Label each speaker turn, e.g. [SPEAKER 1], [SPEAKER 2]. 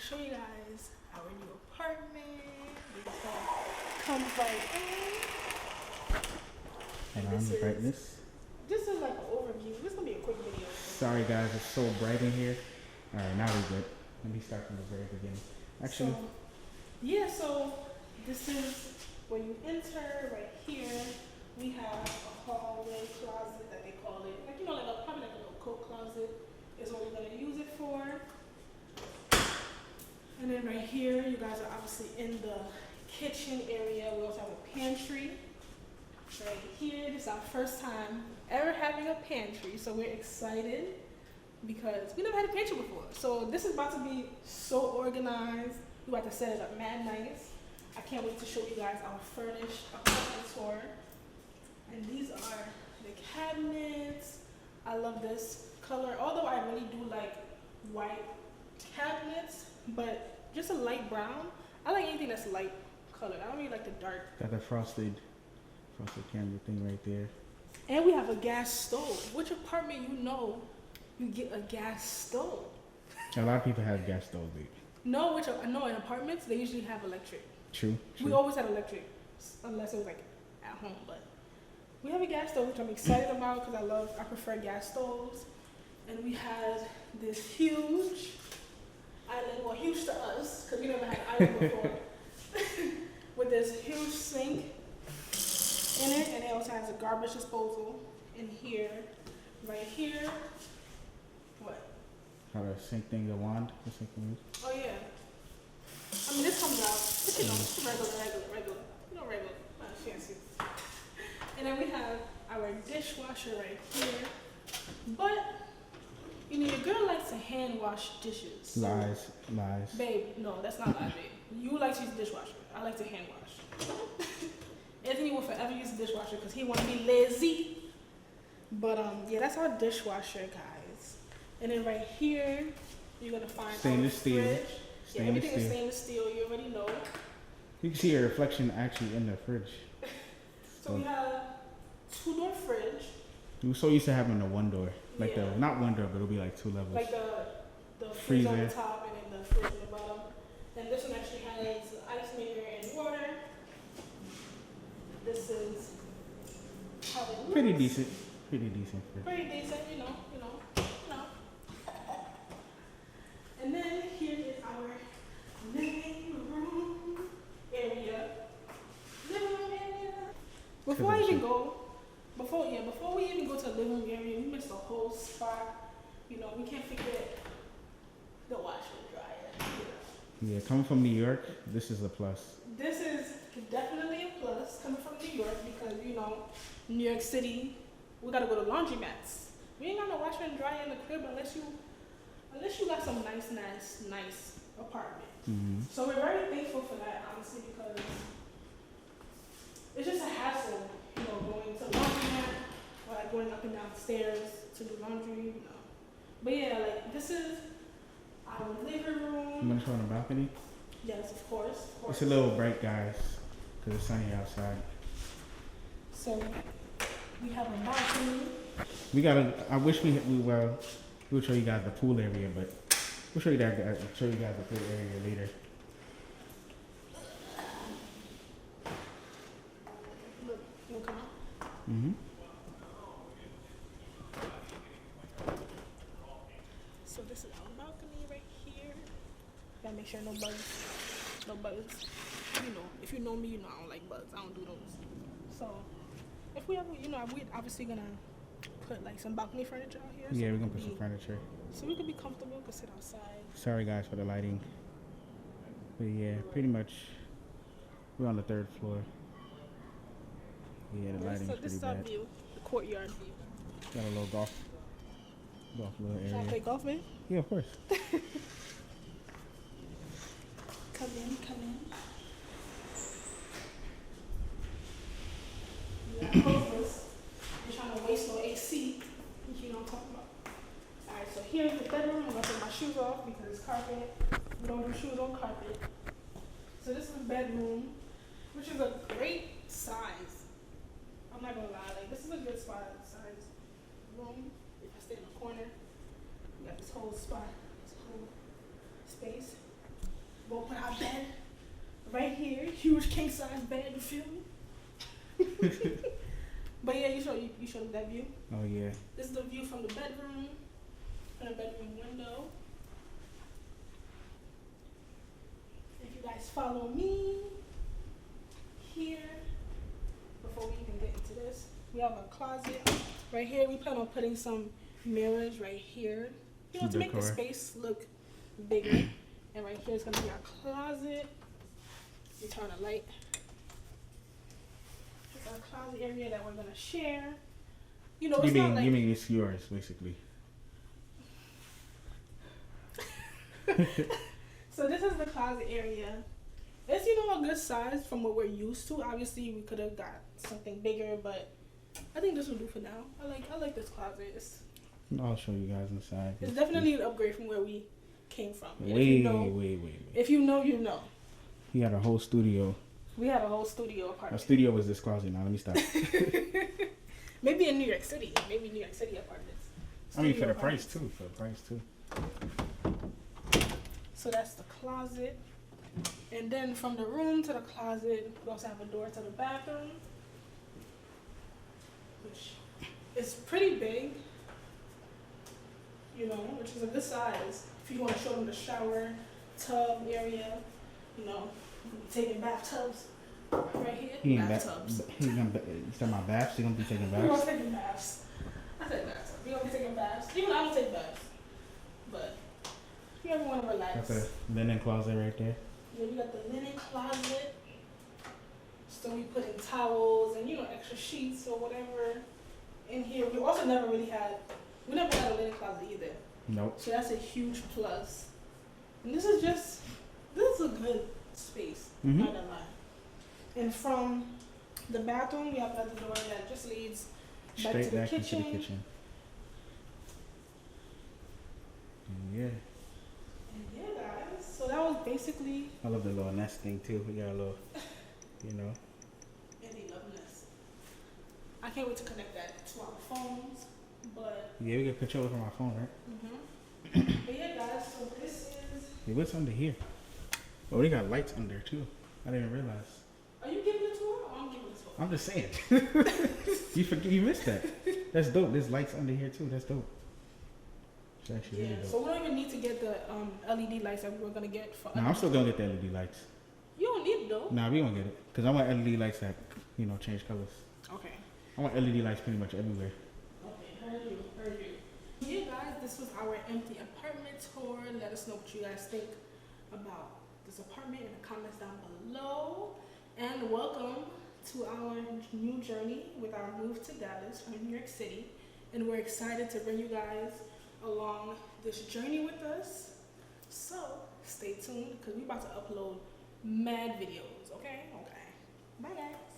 [SPEAKER 1] show you guys our new apartment. This comes right in.
[SPEAKER 2] And on the brightness.
[SPEAKER 1] This is like an overview. This is gonna be a quick video.
[SPEAKER 2] Sorry guys, it's so bright in here. Alright, now we're good. Let me start from the very beginning. Actually,
[SPEAKER 1] so this is where you enter right here. We have a hallway closet that they call it. Like, you know, probably like a little coat closet is what we're gonna use it for. And then right here, you guys are obviously in the kitchen area. We also have a pantry. Right here, this is our first time ever having a pantry, so we're excited because we never had a pantry before. So this is about to be so organized. We're about to set it up mad nice. I can't wait to show you guys our furnished apartment tour. And these are the cabinets. I love this color, although I really do like white cabinets, but just a light brown. I like anything that's light colored. I don't really like the dark.
[SPEAKER 2] got the frosted camera thing right there.
[SPEAKER 1] And we have a gas stove. Which apartment you get a gas stove?
[SPEAKER 2] A lot of people have gas stoves.
[SPEAKER 1] No, in apartments they usually have electric.
[SPEAKER 2] True.
[SPEAKER 1] We always had electric, unless it was like at home. But we have a gas stove, which I'm excited about because I prefer gas stoves. And we have this huge island, well, huge to us because we never had an island before, with this huge sink in it, and it also has a garbage disposal in here. Right here. What?
[SPEAKER 2] How to sink thing, the wand, the sink thing.
[SPEAKER 1] Oh yeah. I mean, this comes out, but you know, regular. You know, regular, not fancy. And then we have our dishwasher right here. But, you know, your girl likes to hand wash dishes.
[SPEAKER 2] Lies.
[SPEAKER 1] Babe, no, that's not lie, babe. You like to use the dishwasher. I like to hand wash. Anthony will forever use the dishwasher because he want to be lazy. But yeah, that's our dishwasher, guys. And then right here, you're gonna find
[SPEAKER 2] stainless steel.
[SPEAKER 1] Yeah, everything is stainless steel. You already know.
[SPEAKER 2] You can see your reflection actually in the fridge.
[SPEAKER 1] So we have 2-door fridge.
[SPEAKER 2] We were so used to having the one door, like not one door, but it'll be like 2 levels.
[SPEAKER 1] Like the freezer on the top and then the fridge on the bottom. And this one actually has ice maker and water. This is how it looks.
[SPEAKER 2] Pretty decent. Pretty decent,
[SPEAKER 1] you know. And then here is our living room area. Before we even go to the living room area, we missed the whole spot. You know, we can't forget the washer and dryer.
[SPEAKER 2] Yeah, coming from New York, this is a plus.
[SPEAKER 1] This is definitely a plus coming from New York because, you know, New York City, we gotta go to laundromats. We ain't got no washer and dryer in the crib unless you got some nice apartment.
[SPEAKER 2] Mm-hmm.
[SPEAKER 1] So we're very thankful for that, honestly, because it's just a hassle, you know, going to the laundromat or like going up and down stairs to do laundry, you know. But yeah, like this is our living room.
[SPEAKER 2] You want to show on the balcony?
[SPEAKER 1] Yes, of course.
[SPEAKER 2] It's a little bright, guys, because it's sunny outside.
[SPEAKER 1] So we have a balcony.
[SPEAKER 2] I wish we would show you guys the pool area, but we'll show you guys the pool area later.
[SPEAKER 1] Look, you wanna come out?
[SPEAKER 2] Mm-hmm.
[SPEAKER 1] So this is our balcony right here. Gotta make sure no bugs. You know, if you know me, you know I don't like bugs. I don't do those. So if we ever, you know, we're obviously gonna put like some balcony furniture out here.
[SPEAKER 2] Yeah, we're gonna put some furniture.
[SPEAKER 1] So we can be comfortable, we can sit outside.
[SPEAKER 2] Sorry guys for the lighting. But yeah, pretty much we're on the 3rd floor. Yeah, the lighting is pretty
[SPEAKER 1] This is our
[SPEAKER 2] bad.
[SPEAKER 1] view, the courtyard view.
[SPEAKER 2] Got a little golf little area.
[SPEAKER 1] You wanna play golf, man?
[SPEAKER 2] Yeah, of course.
[SPEAKER 1] Come in. Yeah, close. You're trying to waste no AC, which you know what I'm talking about. Alright, so here's the bedroom. I'm gonna take my shoes off because it's carpet. We don't do shoes on carpet. So this is the bedroom, which is a great size. I'm not gonna lie, like this is a good size room. If I stay in the corner, you got this whole spot, this whole space. huge king size bed, you feel me? But yeah, you showed them that view.
[SPEAKER 2] Oh yeah.
[SPEAKER 1] This is the view from the bedroom window. If you guys follow me here, before we even get into this, we have a closet right here. We plan on putting some mirrors right here, you know, to make the space look bigger. And right here is gonna be our closet. You turn the light. It's our closet area that we're gonna share. You know, it's not like...
[SPEAKER 2] You mean it's yours, basically.
[SPEAKER 1] So this is the closet area. It's, you know, a good size from what we're used to. Obviously, we could have got something bigger, but I think this will do for now. I like this closet.
[SPEAKER 2] I'll show you guys inside.
[SPEAKER 1] It's definitely an upgrade from where we came from.
[SPEAKER 2] Wait.
[SPEAKER 1] If you know, you know.
[SPEAKER 2] He had a whole studio.
[SPEAKER 1] We had a whole studio apartment.
[SPEAKER 2] Our studio was this closet. Now let me stop.
[SPEAKER 1] Maybe in New York City. Maybe New York City apartments.
[SPEAKER 2] I mean, for the price too.
[SPEAKER 1] So that's the closet. And then from the room to the closet, we also have a door to the bathroom, which is pretty big, you know, which is a good size. If you want to show them the shower, tub area, you know, taking bathtubs right here. Bathtubs.
[SPEAKER 2] You talking about baths? You gonna be taking baths?
[SPEAKER 1] We're gonna be taking baths. I said bathtubs. We're gonna be taking baths. Even I don't take baths, but if you ever want to relax.
[SPEAKER 2] That's a linen closet right there.
[SPEAKER 1] Yeah, we got the linen closet. So we put in towels and, you know, extra sheets or whatever in here. We also never had a linen closet either.
[SPEAKER 2] Nope.
[SPEAKER 1] So that's a huge plus. And this is a good space.
[SPEAKER 2] Mm-hmm.
[SPEAKER 1] Not gonna lie. And from the bathroom, we have another door that just leads back to the kitchen.
[SPEAKER 2] Into the kitchen. Yeah.
[SPEAKER 1] And yeah, guys. So that was basically.
[SPEAKER 2] I love the little nest thing too. We got a little, you know.
[SPEAKER 1] And they love nest. I can't wait to connect that to our phones, but.
[SPEAKER 2] Yeah, we can control it from our phone, right?
[SPEAKER 1] Mhm. But yeah, guys. So this is.
[SPEAKER 2] Yeah, what's under here? Oh, they got lights under too. I didn't realize.
[SPEAKER 1] Are you giving it to her, or I'm giving it to her?
[SPEAKER 2] I'm just saying. You missed that. That's dope. There's lights under here too. That's dope. It's actually really dope.
[SPEAKER 1] So we don't even need to get the LED lights that we were gonna get for.
[SPEAKER 2] No, I'm still gonna get the LED lights.
[SPEAKER 1] You don't need it though.
[SPEAKER 2] Nah, we gonna get it because I want LED lights that, you know, change colors.
[SPEAKER 1] Okay.
[SPEAKER 2] I want LED lights pretty much everywhere.
[SPEAKER 1] Okay, heard you. Yeah, guys, this was our empty apartment tour. Let us know what you guys think about this apartment in the comments down below. And welcome to our new journey with our move to Dallas from New York City. And we're excited to bring you guys along this journey with us. So stay tuned because we're about to upload mad videos, okay? Okay. Bye, guys.